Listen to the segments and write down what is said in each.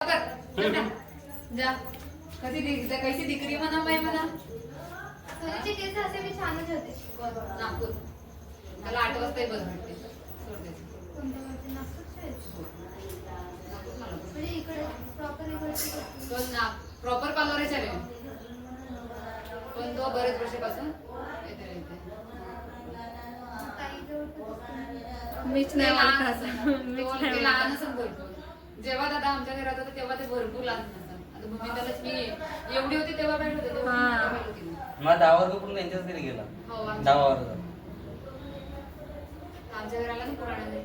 जा कैसी दिकरी म्हणा बाई म्हणा. सोनीचे केस असे मी छानच होते. नागपूर मला 8 वाजता बस भेटते. सोड दे. कोणत्या गावचे? नागपूरचे आहेत? नागपूर मला बस. म्हणजे इकडे प्रॉपर इकडचे. तो ना प्रॉपर पार्लरच आहे पण तो बरेच वर्षापासून येते येते. काही जवळ मीच नाही ओळखत. लहानच भरपूर. जेव्हा दादा आमच्या घरात होते तेव्हा ते भरपूर लहान होतात. आता भूमिकालाच मी एवढी होती तेव्हा भेट होते तेव्हा भेट होती ना. मला 10 वर्ग पूर्ण त्यांच्याच घरी गेला. हो 10 वर्ग आमच्या घराला नाही पुराणे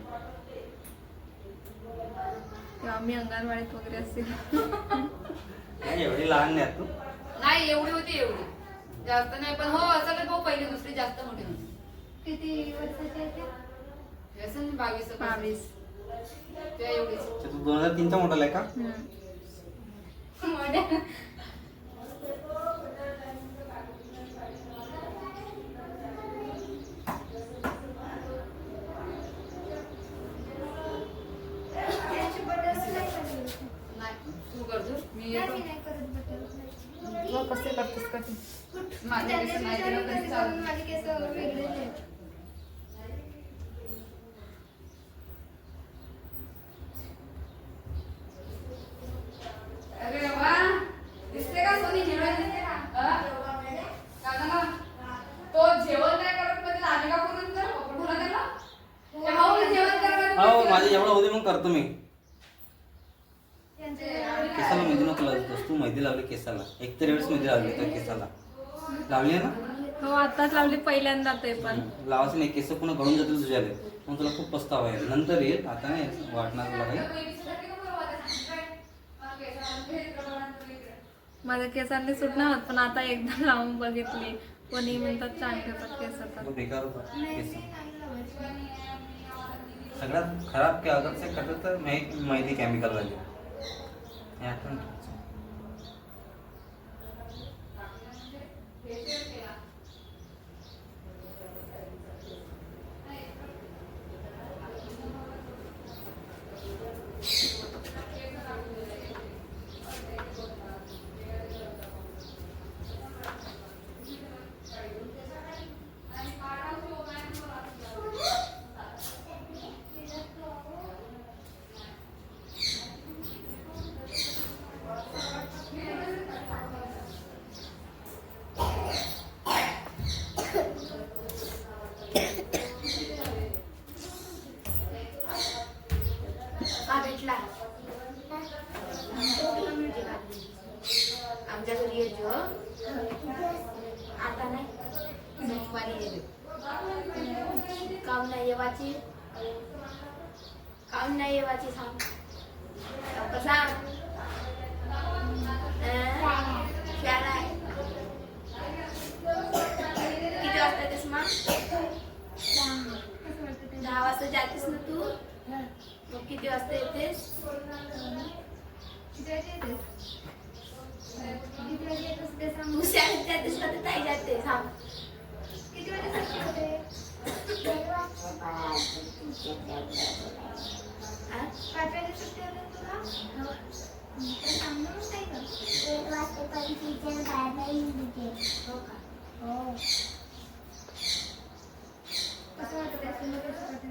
तेव्हा मी अंगणवाडीत वगैरे असेल. नाही एवढी लहान नाही तू. नाही एवढी होती एवढी जास्त नाही पण हो असं भाऊ पहिली दुसरी जास्त मोठी नव्हती. किती वर्षाचे आहे ते? असं 22 22. त्या एवढीच. तू 2003 चा मोठा आहे का? मोठ्या. याची बटन नाही करत. नाही तू करतो मी नाही, येतो. मी नाही करत बटन. तुला कसे करतेस का ते? माझ्या त्यांनी केस नाही विचारलं केलं कधी तरी करून चालतं. माझे केस वेगळेच आहेत. अरे वा दिसते का सोनी हिरोईन दिसते का? काका तो जेवण नाही करत मध्ये आली का करून तर पकडून त्याला ए भाऊ मी जेवण करत हो माझे एवढं होते मग करतो मी. यांचे केसाला मेहंदी नको लावतोस तू. मेहंदी लावली केसाला. एक तरी वेळेस मेहंदी लावली तर केसाला लावली आहे ना. हो आताच लावली पहिल्यांदा ते पण. लावायचं नाही. केस पुन्हा गळून जातील तुझ्याले. मग तुला खूप पस्तावा आहे. नंतर येईल. आता नाही वाटणार तुला काही. माझ्या केसांनी सूट नाही होत पण आता एकदा लावून बघितली. कोणी म्हणतात छान ठेवतात केस आता. तो बेकार होता नाही, केस. मी नाही लावायची. सगळ्यात खराब क्या अगर से करते तर मेहंदी केमिकल वाली हे आठवण ठेवायचं. हा भेटला. आमच्या घरी येतो आता नाही. सोमवारी येतो. काम नाही येवाची. काम नाही येवाची सांग. लवकर सांग. शाळा आहे. किती वाजता येतेस मग? 10 वाजता जातेस ना तू? मग किती वाजता येतेस? किती वाजता येतेस? किती वाजता येतेस ते सांग. शाळेत जातेस का ते ताई जाते सांग. किती वाजता सुट्टी होते? आ? 5 वाजता सुट्टी होते तुला? तर सांग ना मग काय कर. हो का? कसं वाटत आहे? तुला कसं वाटत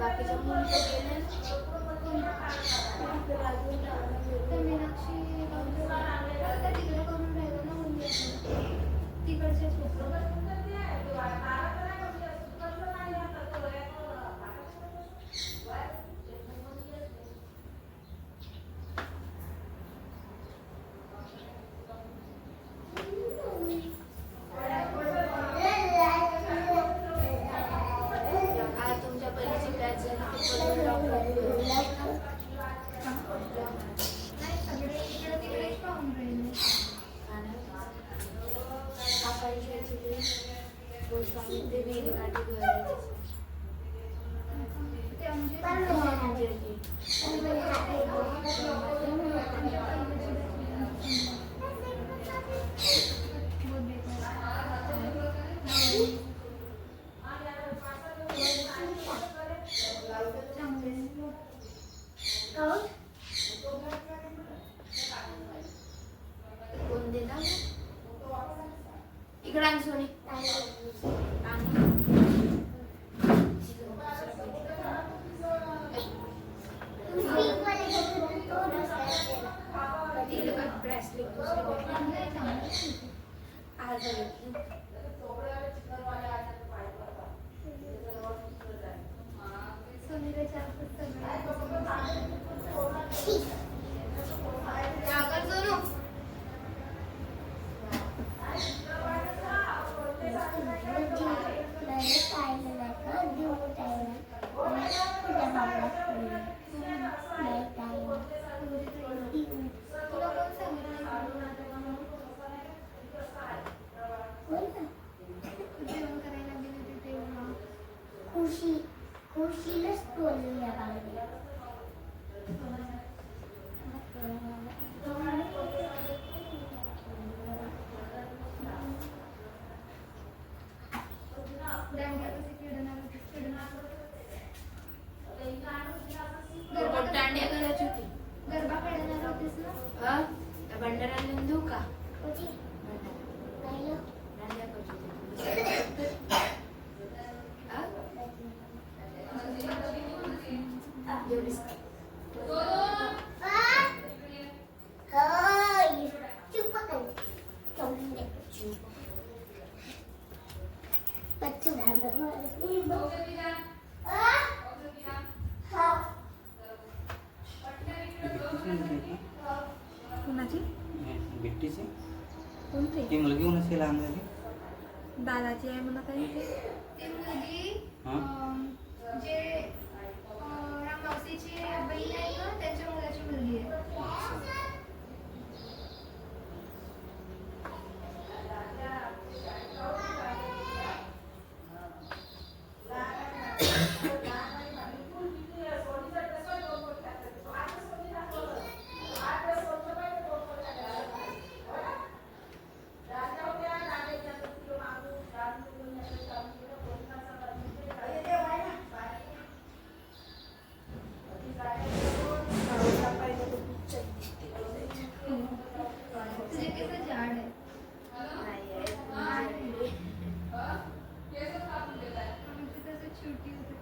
बाकीच्या मुली तर गेल्या. तर मीनाक्षी आता तिकडे करून राहिलो ना मुली तिकडच्याच होतं. काय तुमच्या पहिलीची बॅच झाली ती पण डॉक्टर नाही सगळे इकडे तिकडेच पाहून राहिले. गोस्वामी ते विहिरी काठी घर आहे. ते आमचे म्हणजे बहुत बेकार. चांगले कोण देणार इकडे आण सोनी ब्रेसलेट आज सोनीला जास्त सगळे तुला कोण सांगितलं जेवण करायला गेले ते तेव्हा खुशीलाच बोलूया बाहेर. दांडिया कशी खेळणार होतीस दांडिया करायची होती. गरबा खेळणार होतीस ना. हा भंडारा लिहून देऊ का? होती राहिलं दांडिया करायची होती. हा? जेवलीस का? कुणाची बिट्टीची कोणती ती मुलगी होऊन असेल लहान झाली. दादाची आहे म्हणत आहे ते. ती मुलगी हा? जे मावशीची बहीण आहे ना त्यांच्या मुलाची मुलगी आहे. तुझे केस जाड आहे. आमची तसं छोटी होती.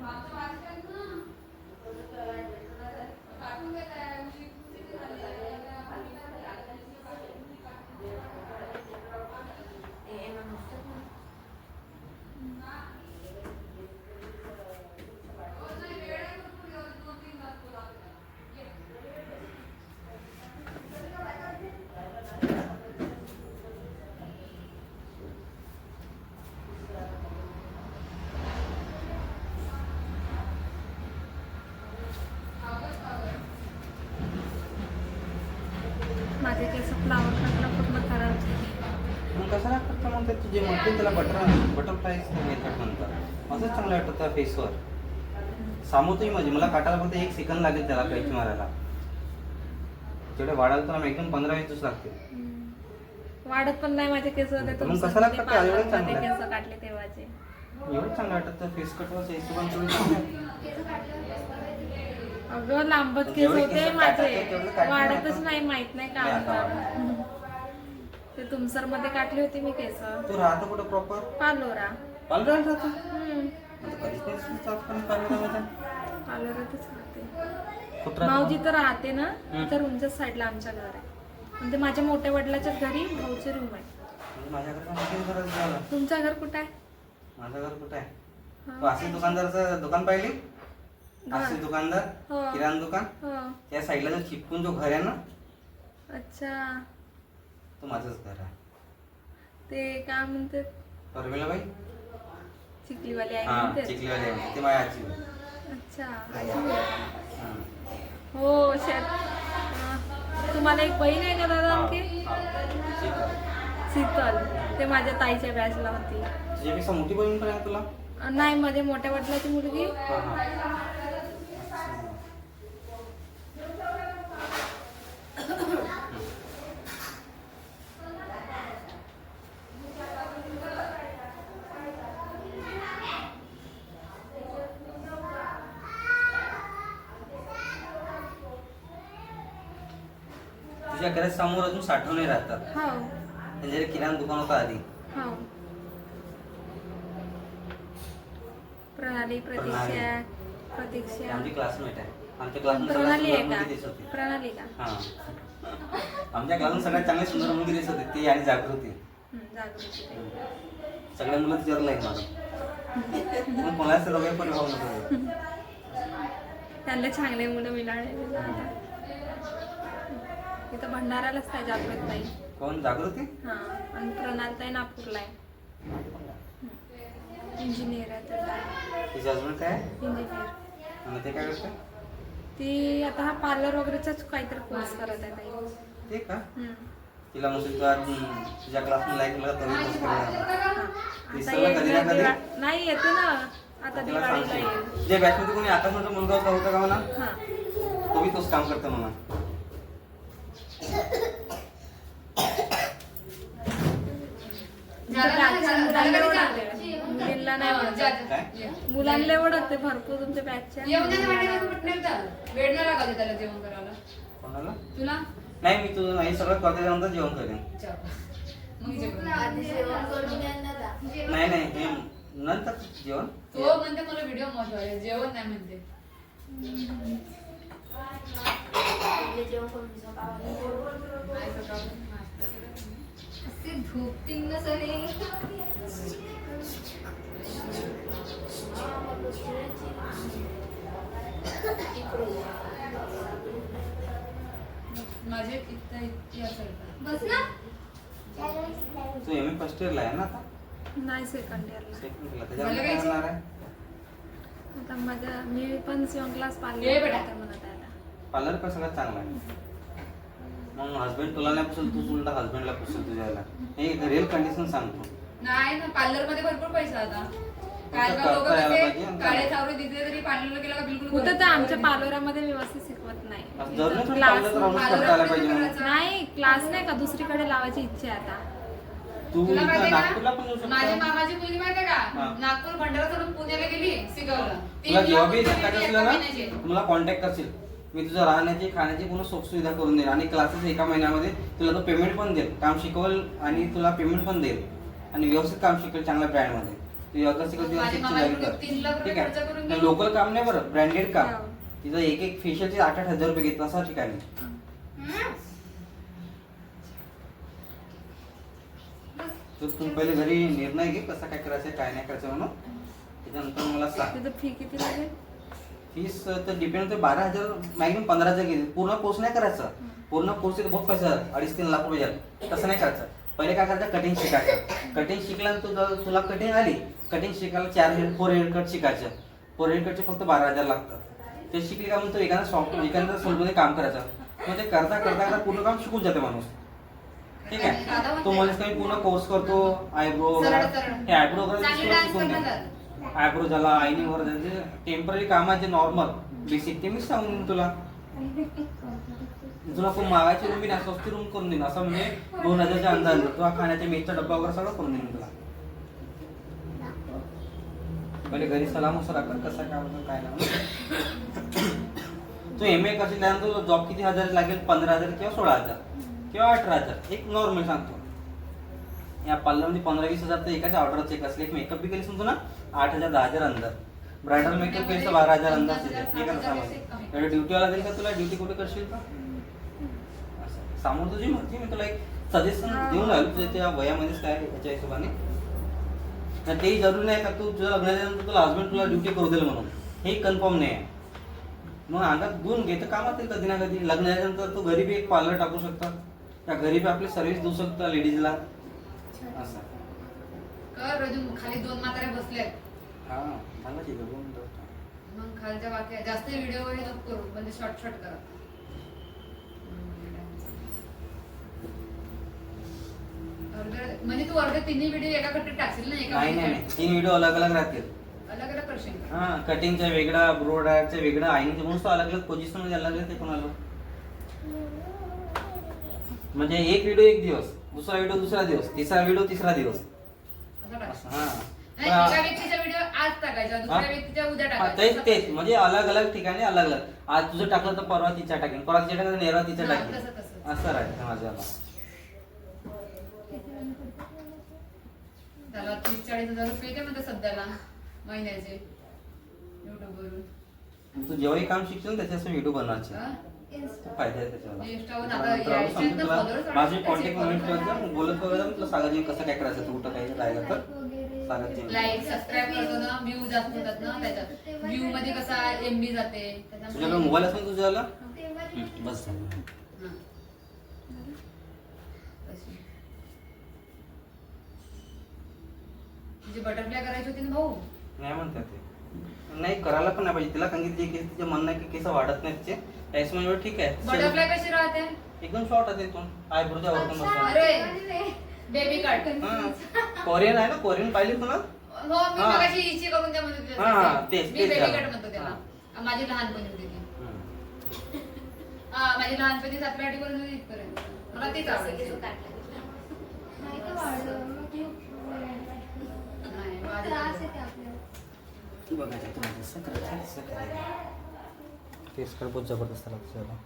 माझे केस फ्लावर टाकला पूर्ण खराब झाले. मग कशाला करता म्हणतात तुझे म्हणते त्याला बटरफ्लाय मेथड म्हणतात. असंच चांगलं वाटतं फेसवर. सामोतही म्हणजे मला काटायला फक्त 1 सेकंद लागेल त्याला कैची मारायला. तेवढे वाढायला तर मॅक्झिमम 15-20 दिवस लागते. वाढत पण नाही माझे केस होते मग कशाला करता? एवढं चांगलं आहे. केस काढले तेव्हाचे. एवढं चांगलं वाटतं फेस कटवर एसी पण थोडी चांगली आहे. केस काढल्यावर अगं लांबच केस जेवढे होते केस माझे. काटायचे तेवढे काटले वाढतच आपण. नाही माहित नाही नाही आता का वाढत. ते तुमसर मध्ये काटली होती मी केस. तू राहतो कुठं प्रॉपर? पालोरा. पालघर राहतो. हम्म. आता कधीच नाही जात पण पालघरमध्ये. भाऊ जिथं राहते ना हम्म. तर रूमच्या साईडला आमच्या घर आहे. म्हणजे माझ्या मोठ्या वडिलाच्या घरी भाऊचे रूम आहे. म्हणजे माझ्याकडे पण किती गरज झालं. तुमचं घर कुठं आहे? माझं घर कुठे आहे? हा. तो आशिष दुकानदारचं दुकान पाहिली? आशिष घर. दुकानदार हो. किराणा दुकान हो. त्या साईडला जो चिपकून जो घर आहे ना अच्छा, तो माझंच घर आहे. ते काय म्हणते परवेलाबाई चिखलीवाली आहे हा म्हणते. चिखलीवाली आहे. ते माझ्या आजी आहे. अच्छा, आजी आहे. हा. हो तुम्हाला एक बहीण आहे का दादा हा, आणखी? हा. ठीक आहे. शीतल, ते माझ्या ताईच्या बॅचला होती. तुझ्यापेक्षा मोठी बहीण पण आहे तुला? नाही, माझ्या मोठ्या वडिलाची मुलगी. हा हा. तुझ्या घरात समोर अजून साठवणे राहतात. हो त्यांच्या किराणा दुकान होतं आधी. हो. प्रणाली, प्रतीक्षा, प्रतीक्षा. आमची क्लासमेट आहे. आमच्या क्लासमध्ये प्रणाली आहे मुलगी दिसत का? होती. प्रणाली का? हा. आमच्या क्लासमध्ये सगळ्यात चांगली सुंदर मुलगी दिसत होती ती आणि जागृती. जागृती. सगळ्या मुलं तिच्यावर लाईक मारत. मग कोणाला दोघे पण भाऊ नको. त्यांना चांगले मुलं मिळाले. इथं भंडारालाच आहे जागृत ताई. कोण जागृती? हा, आणि प्रणाल ताई नागपूरला आहे. इंजिनियर आहे ते. तिचे हजबंड काय आहे? इंजिनियर. आणि ते काय करते? ती आता हा पार्लर वगैरेचाच काहीतरी कोर्स करत आहे ताई. ते का? हम्म. तिला मग तुझ्या क्लासमध्ये लाईक केलं तर तरी कसं करणार? ती आता सगळं कधी ना कधी नाही येते ना आता तिला दिवाळीला सांगते. येईल. जे बॅचमध्ये कोणी आता माझा मुलगा होता का म्हणा हा. तो बी तोच काम करतो म्हणा. मुलांना ओळखते, मुलींना नाही ओळखत. काय? मुलांना ओळखते भरपूर तुमच्या बॅचच्या. येऊन जाते वाटेला कुठे वेळ नाही लागत त्याला जेवण करायला. कोणाला? तुला नाही मी तुझं नाही सगळं करते जेवण करेन. मग जेवण. आधी जेवण करून घ्या ना दा. नाही नाही हे नंतर जेवण. तो म्हणते मला व्हिडिओ महत्वाचा आहे, जेवण नाही म्हणते. पहिले जेवण करून घ्या बाबाला. नाही सकाळपासून नाश्ता केला. असे झोपतील ना सगळे. हा, मग दुसऱ्याची. इकडून. माझे इतकी असेल. बस ना. तू एम ए फर्स्ट इयरला आहे ना आता? नाही, सेकंड इयरला. सेकंड इयरला. झालं त्याच्यामध्ये काय? काय करणार आहे? आता माझ्या मी पण शिवण क्लास ये पार्लर बेटा. म्हणत आहे आता. पार्लर पण सगळ्यात चांगला आहे. मग हस्बंड तुला नाही पुसेल तू उलटा हस्बंडला पुसेल तुझ्याला. हे रिअल कंडिशन सांगतो. नाही ना, पार्लर मध्ये भरपूर पैसा आता. काय कुठं का लोक करता यायला कसे पाहिजे. काळे सावरे दिसले तरी पार्लरला गेला का बिलकुल कुठं भरत तर आमच्या नाही. पार्लरमध्ये व्यवस्थित शिकवत नाही. असं जरूर इथं नाही क्लास पार्लर तर राहूनच करता आला पाहिजे म्हणून. नाही, क्लास नाही का दुसरीकडे लावायची इच्छा आहे आता. तू तुला इथं माहितीये नागपूरला का? पण येऊ माझ्या शकतो. मामाची मुलगी माहितीये का? हा. नागपूर भंडारा सोडून पुण्याला गेली शिकवलं. तुला जेव्हा बी मुलं शिकायचं होती, असलं ना एका महिन्याची. तुम्हाला कॉन्टॅक्ट करशील. मी तुझं राहण्याची खाण्याची पूर्ण सुख सुविधा करून देईल आणि क्लासेस एका महिन्यामध्ये तुला तो पेमेंट पण देईल. काम शिकवल आणि तुला पेमेंट पण देईल आणि व्यवस्थित काम शिकवेल चांगल्या ब्रँडमध्ये. तू योगा शिकवते माझी मामाची मुलगी 3 लाख रुपये ठीक खर्च करून आहे. गेली. लोकल काम नाही बरं, ब्रँडेड काम. हो. तिथं एक एक फेशियलचे 8-8 हजार रुपये घेतलं असं ठिकाणी. तर तू पहिले घरी निर्णय घे कसा काय करायचं काय नाही करायचं म्हणून. त्याच्यानंतर मला सांग. तिथं फी किती लागेल? फीस तर डिपेंड होते 12,000 मॅक्झिमम 15,000 घेते. पूर्ण कोर्स नाही करायचा. पूर्ण कोर्स बहुत पैसा 2.5-3 लाख रुपये जातात. तसं नाही करायचं. पहिले काय करायचं कटिंग शिकायचं. कटिंग शिकल्यानंतर तुला कटिंग आली. कटिंग शिकायला 4 हेअर कट शिकायचं. 4 हेअर कटचे फक्त 12,000 लागतात. ते शिकले का म्हणतो एखाद्या सलूनमध्ये काम करायचं. मग ते करता करता पूर्ण काम शिकून जाते माणूस. ठीक आहे. तो मला काही पूर्ण कोर्स करतो आयब्रो वगैरे. हे आयब्रो वगैरे चांगली डान्स शिकून करणार दे. तर. आयब्रो झाला आयनिंग वगैरे टेम्पररी कामाचे नॉर्मल बेसिक ते मी सांगून देईन तुला. तुला खूप मागायची रूम बी नाही, स्वस्त रूम करून देईन. असं म्हणजे 2,000च्या अंदाज तुला खाण्याच्या मेसचा डब्बा वगैरे सगळं करून देईन तुला. पहिले घरी सलाम सरा कर कसा काय होतं काय नाही. तू एम ए करशील त्यानंतर तुला जॉब किती हजार लागेल? 15,000 किंवा 16,000 किंवा 18,000. एक नॉर्मल सांगतो. या पार्लरमध्ये 15-20 हजार तर एकाच्या ऑर्डरचे कसले एक मेकअप बी केली समजू ना 8,000-10,000 अंदर. ब्रायडल मेकअप केलं तर 12,000 अंदाज येते. हे कसं सांगायचं एवढं ड्युटीवाला देईल का तुला? ड्युटी कुठे करशील का? असं समोर तुझी मर्जी. मी तुला एक सजेशन देऊन राहिलो तुझ्या त्या वयामध्येच काय याच्या हिशोबाने. आणि तेही जरुरी नाही का तू तुझ्या लग्नाच्यानंतर तुला हसबंड तुला ड्युटी करू देईल म्हणून. हे कन्फर्म नाही आहे. मग अंगात गुण घे तर कामात येईल कधी ना कधी. लग्न झाल्यानंतर तू घरी बी एक पार्लर टाकू शकता, त्या घरी बी आपली सर्व्हिस देऊ शकता लेडीजला. असं कर रजू, खाली 2 म्हातारे बसलेत. हा झालं ठीक आहे. बोलून टाक. मग खालच्या बाकी जास्त व्हिडिओ वगैरे नको करू, म्हणजे शॉर्ट करा. म्हणजे तू अर्धे तिन्ही व्हिडिओ एका कट्टीत टाकशील ना? एका नाही नाही नाही, 3 व्हिडिओ अलग अलग राहतील. अलग अलग करशील का? हा कटिंगचा वेगळा, ब्रो ड्रायरचा वेगळा, आईने म्हणून तो अलग अलग पोझिशन मध्ये अलग अलग ते पण आलो. म्हणजे एक व्हिडिओ एक दिवस, दुसरा व्हिडिओ दुसरा दिवस, तिसरा व्हिडिओ तिसरा दिवस. असं टाक. असं, हा नाही, एका व्यक्तीचा व्हिडिओ आज टाकायचा, दुसऱ्या व्यक्तीचा उद्या टाकायचा. तेच म्हणजे अलग अलग ठिकाणी अलग अलग. आज तुझं टाकलं तर परवा तिच्या टाकेन, परवा तिच्या टाकलं तर नेरवा तिच्या हा, टाकेन. तसं. असं राहतं माझ्याला. त्याला 30-40 हजार रुपये येते म्हणते सध्याला महिन्याचे युट्यूब वरून. तू जेव्हाही काम शिकशील त्याच्यासाठी व्हिडिओ बनवायचे. हा? फायदा आहे त्याच्याला. इंस्टावर आता मित्रांनो, यायचे सांगतो ना तुला, followers माझी वाढतात कॉन्टॅक्ट त्याचे मोमेंट follower. ठेवायचं, बोलत वगैरे तुला सांगायचं कसं काय करायचं, तू कुठं काही राहिलं तर वगैरे सांगायचे. लाईक सबस्क्राईब करतो ना, व्ह्यू जास्त होतात ना त्याच्यात. व्ह्यू मध्ये कसा MB जाते तुझ्याकडे मोबाईल असेल तुझ्याला तेव्हा बस झालं. हा. तशी. तुझी बटरफ्लाय करायची होती ना भाऊ? नाही म्हणतात ते. नाही करायला पण नाही पाहिजे तिला, कारण की तिचे म्हणणं आहे की केस वाढत नाही तिचे. त्याच म्हणजे ठीक आहे. बटरफ्लाय कशी राहते? एकदम शॉर्ट आहे इथून आयब्रोच्या वरतून बसतो. अरे बेबी कट. कोरियन आहे ना, कोरियन पाहिली तुला? हो, मी हा. मगाशी इची करून त्या म्हणत होते. हा, तेच, मी तेच बेबी झालं. कट म्हणतो त्याला. हा. माझी लहानपणी होती ती. हम्म. हा, माझी लहानपणी 7वी-8वी पर्यंत होती इथपर्यंत. मला तीच आवडायची. नाही का वाढलं, मग खूप नाही, माझी त्रास येते आपल्याला. बघायचं तुम्हाला असं करायचं, असं करायचं. केस कट बहुत जबरदस्त लागतो त्याला.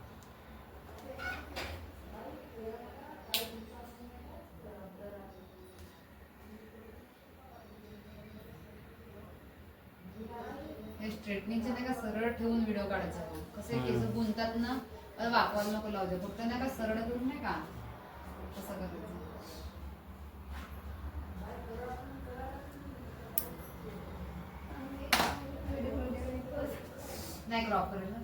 हे स्ट्रेटनिंगचे नाही का सरळ ठेवून व्हिडिओ काढायचा. कसे केस गुंतात ना, वाकवायला नको लावू दे. फक्त नाही का सरळ करून नाही का कसं करायचं. नाही क्रॉप करेल ना.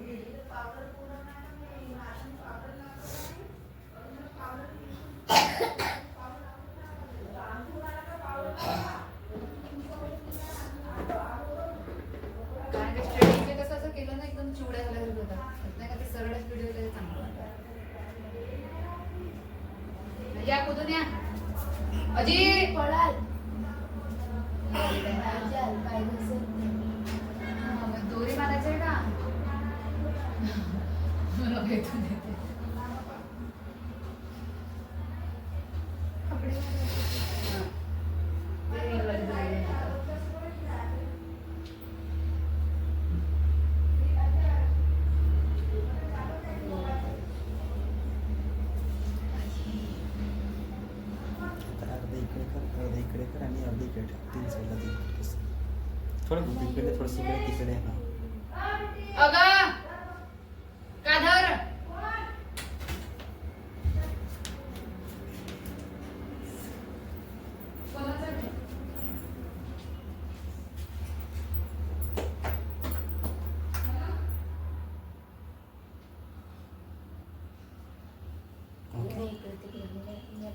कारण ते स्ट्रेटिंगचे कसं असं केलं ना एकदम चिवड्या झाल्यासारखं होतात. नाही का ते सरळच व्हिडिओ केले चांगलं. या कुठून या अजी पळाल. दोरी बांधायची आहे का? मला भेटून येते. कपडे घालायचे. हा. ते रंगवायची दोरी. अर्धे इकडे कर, अर्धे इकडे कर आणि अर्धे इकडे ठेव. 3 साईडला 3 कर. थोडं इकडे थोडंसं इकडे तिकडे हा. अगं काधार ओके. इकडे तिकडे